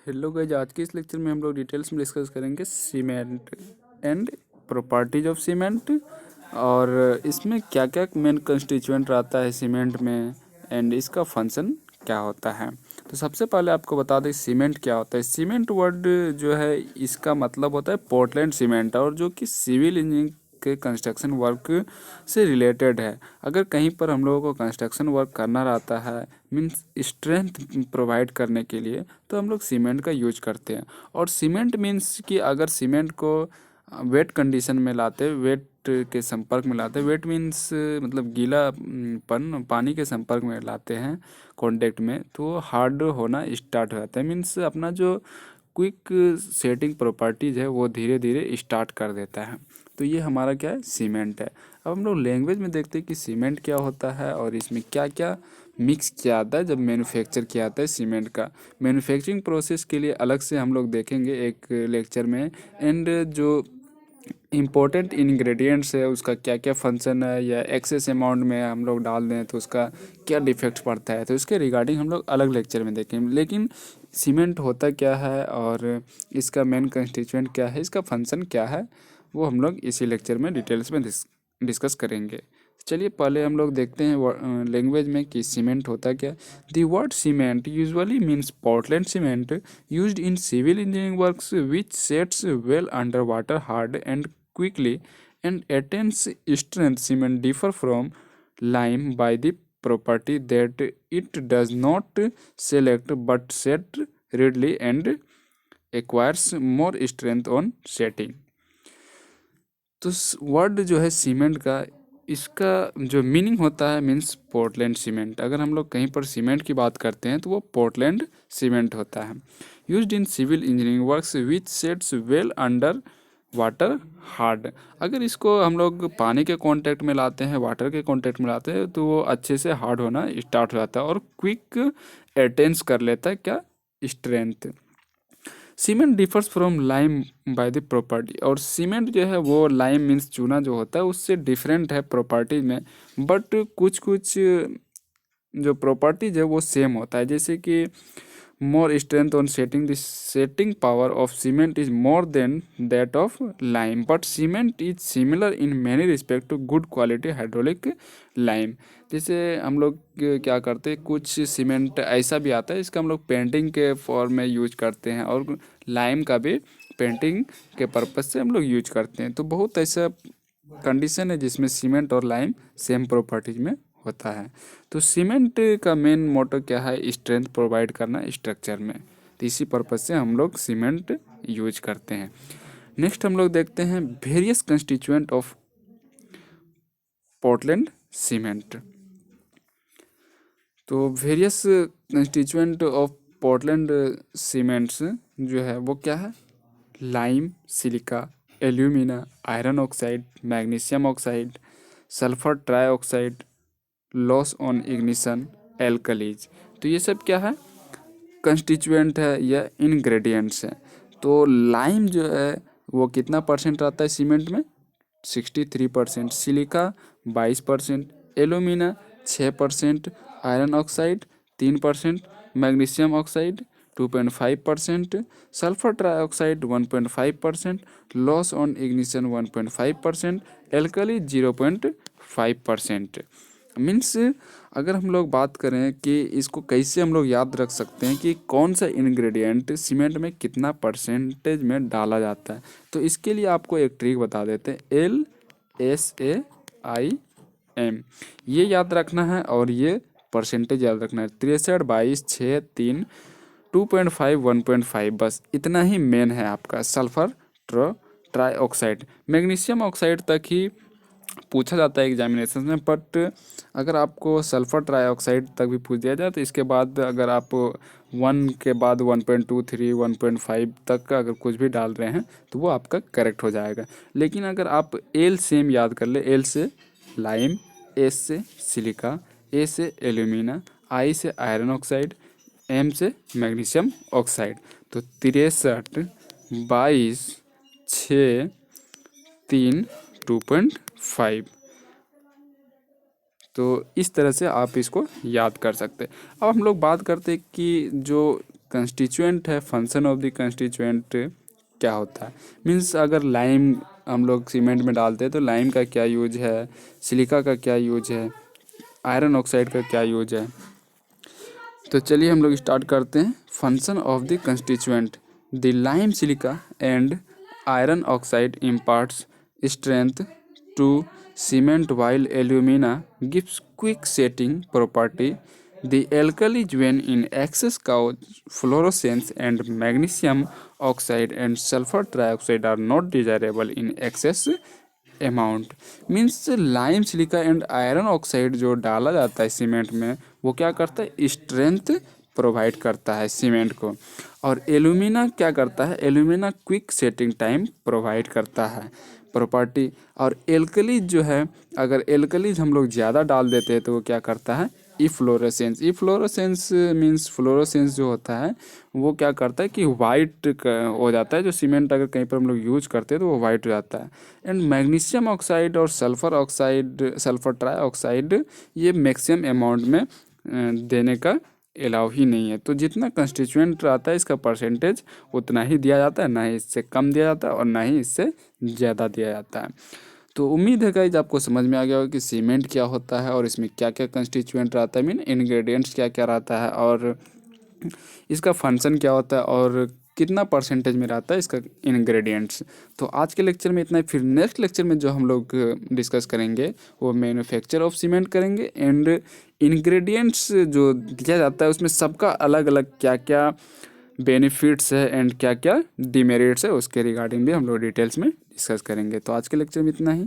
Hello guys, आज के इस लेक्चर में हम लोग डिटेल्स में डिस्कस करेंगे cement and properties of cement और इसमें क्या क्या मेन कंस्टिट्यूएंट रहता है सीमेंट में एंड इसका फंक्शन क्या होता है। तो सबसे पहले आपको बता दें सीमेंट क्या होता है। सीमेंट वर्ड जो है इसका मतलब होता है पोर्टलैंड सीमेंट और जो कि सिविल इंजीनियरिंग के कंस्ट्रक्शन वर्क से रिलेटेड है। अगर कहीं पर हम लोगों को कंस्ट्रक्शन वर्क करना रहता है मीन्स स्ट्रेंथ प्रोवाइड करने के लिए तो हम लोग सीमेंट का यूज करते हैं। और सीमेंट मीन्स कि अगर सीमेंट को वेट कंडीशन में लाते, वेट के संपर्क में लाते, वेट मीन्स मतलब गीला पन पानी के संपर्क में लाते हैं कांटेक्ट में, तो हार्ड होना स्टार्ट हो जाता है। मीन्स अपना जो क्विक सेटिंग प्रॉपर्टीज़ है वो धीरे धीरे स्टार्ट कर देता है। तो ये हमारा क्या है, सीमेंट है। अब हम लोग लैंग्वेज में देखते हैं कि सीमेंट क्या होता है और इसमें क्या क्या मिक्स किया जाता है जब मैन्युफैक्चर किया जाता है सीमेंट का। मैन्युफैक्चरिंग प्रोसेस के लिए अलग से हम लोग देखेंगे एक लेक्चर में। एंड जो इम्पोर्टेंट इंग्रेडिएंट्स है उसका क्या क्या फंक्शन है या एक्सेस अमाउंट में हम लोग डाल दें तो उसका क्या डिफेक्ट पड़ता है, तो इसके रिगार्डिंग हम लोग अलग लेक्चर में देखेंगे। लेकिन सीमेंट होता क्या है और इसका मेन कंस्टिट्यूएंट क्या है, इसका फंक्शन क्या है, वो हम लोग इसी लेक्चर में डिटेल्स में डिस्कस करेंगे। चलिए पहले हम लोग देखते हैं लैंग्वेज में कि सीमेंट होता क्या। The word cement usually means Portland cement used in civil engineering works which sets well under water hard and quickly and attains strength. Cement differ from lime by the property that it does not select but set readily and acquires more strength on setting। तो word जो है cement का, इसका जो meaning होता है means Portland cement. अगर हम लोग कहीं पर सीमेंट की बात करते हैं तो वो पोर्टलैंड सीमेंट होता है। Used in civil engineering works which sets well under water hard. अगर इसको हम लोग पानी के कांटेक्ट में लाते हैं, वाटर के कांटेक्ट में लाते हैं तो वो अच्छे से हार्ड होना स्टार्ट हो जाता है और क्विक अटेंस कर लेता है क्या, strength. Cement differs from lime by the property. और सीमेंट जो है वो लाइम मीन्स चूना जो होता है उससे डिफरेंट है प्रॉपर्टीज में, बट कुछ कुछ जो प्रॉपर्टीज है वो सेम होता है। जैसे कि more strength on setting, the setting power of cement is more than that of lime but cement is similar in many respect to good quality hydraulic lime. जैसे हम लोग क्या करते हैं, कुछ सीमेंट ऐसा भी आता है इसका हम लोग पेंटिंग के फॉर्म में यूज करते हैं और लाइम का भी पेंटिंग के पर्पज से हम लोग यूज करते हैं। तो बहुत ऐसा कंडीशन है जिसमें सीमेंट और लाइम सेम प्रॉपर्टीज में होता है। तो सीमेंट का मेन मोटो क्या है, स्ट्रेंथ प्रोवाइड करना स्ट्रक्चर में। तो इसी पर्पज से हम लोग सीमेंट यूज करते हैं। नेक्स्ट हम लोग देखते हैं various constituent of Portland cement. तो various constituent of Portland cements जो है वो क्या है, lime, silica, alumina, iron oxide, magnesium oxide, sulphur trioxide, loss on ignition, alkalis. तो ये सब क्या है, कंस्टिट्यूएंट है या इनग्रेडिएंट्स हैं। तो लाइम जो है वो कितना परसेंट रहता है सीमेंट में, 63%, silica 22%, alumina 6%, iron oxide 3%, magnesium oxide 2.5%, sulphur trioxide 1.5%, loss on ignition 1.5%, alkali 0.5%। Means अगर हम लोग बात करें कि इसको कैसे हम लोग याद रख सकते हैं कि कौन सा इंग्रेडिएंट सीमेंट में कितना परसेंटेज में डाला जाता है, तो इसके लिए आपको एक ट्रिक बता देते हैं, LSAIM। ये याद रखना है और ये परसेंटेज याद रखना है, 63, 22, 6, 3, 2.5, 1.5, बस इतना ही मेन है आपका। सल्फर ट्राइऑक्साइड, मैग्नीशियम ऑक्साइड तक ही पूछा जाता है एग्जामिनेशन में, बट अगर आपको सल्फर ट्राइऑक्साइड तक भी पूछ दिया जाए तो इसके बाद अगर आप 1 के बाद 1.23, 1.5 तक का अगर कुछ भी डाल रहे हैं तो वो आपका करेक्ट हो जाएगा। लेकिन अगर आप एल सेम याद कर ले, एल से लाइम, एस से सिलिका, ए से एल्यूमिना, आई से आयरन ऑक्साइड, एम से मैग्नीशियम ऑक्साइड, तो 63, 22, 6, 3, 2.5। तो इस तरह से आप इसको याद कर सकते हैं। अब हम लोग बात करते हैं कि जो कंस्टिट्यूएंट है, फंक्शन ऑफ द कंस्टिट्यूएंट क्या होता है। मीन्स अगर लाइम हम लोग सीमेंट में डालते हैं तो लाइम का क्या यूज है, सिलिका का क्या यूज है, आयरन ऑक्साइड का क्या यूज है। तो चलिए हम लोग स्टार्ट करते हैं। Function of the constituent, the lime, silica and iron oxide imparts strength to cement while alumina gives quick setting property. The alkalis when in excess cause fluorescence and magnesium oxide and sulfur trioxide are not desirable in excess amount. Means lime, silica and iron oxide जो डाला जाता है cement में वो क्या करता है, strength provide करता है सीमेंट को। और एल्यूमिना क्या करता है, alumina quick setting time provide करता है प्रॉपर्टी। और एल्कलीज जो है, अगर एल्कलीज हम लोग ज़्यादा डाल देते हैं तो वो क्या करता है, इफ्लोरेसेंस। इफ्लोरेसेंस मीन्स फ्लोरोसेंस जो होता है वो क्या करता है कि वाइट हो जाता है। जो सीमेंट अगर कहीं पर हम लोग यूज करते हैं तो वो वाइट हो जाता है। एंड मैग्नीशियम ऑक्साइड और सल्फर ऑक्साइड, सल्फर ट्राईऑक्साइड, ये मैक्सिमम अमाउंट में देने का अलाउ ही नहीं है। तो जितना कंस्टिट्यूएंट रहता है इसका परसेंटेज उतना ही दिया जाता है, ना ही इससे कम दिया जाता है और ना ही इससे ज़्यादा दिया जाता है। तो उम्मीद है गाइस आपको समझ में आ गया होगा कि सीमेंट क्या होता है और इसमें क्या क्या कंस्टिट्यूएंट रहता है, मीन इंग्रेडिएंट्स क्या क्या रहता है और इसका फंक्शन क्या होता है और कितना परसेंटेज में रहता है इसका इंग्रेडिएंट्स। तो आज के लेक्चर में इतना ही। फिर नेक्स्ट लेक्चर में जो हम लोग डिस्कस करेंगे वो मैन्युफैक्चर ऑफ सीमेंट करेंगे एंड इंग्रेडिएंट्स जो दिया जाता है उसमें सबका अलग अलग क्या क्या बेनिफिट्स है एंड क्या क्या डिमेरिट्स है उसके रिगार्डिंग भी हम लोग डिटेल्स में डिस्कस करेंगे। तो आज के लेक्चर में इतना ही।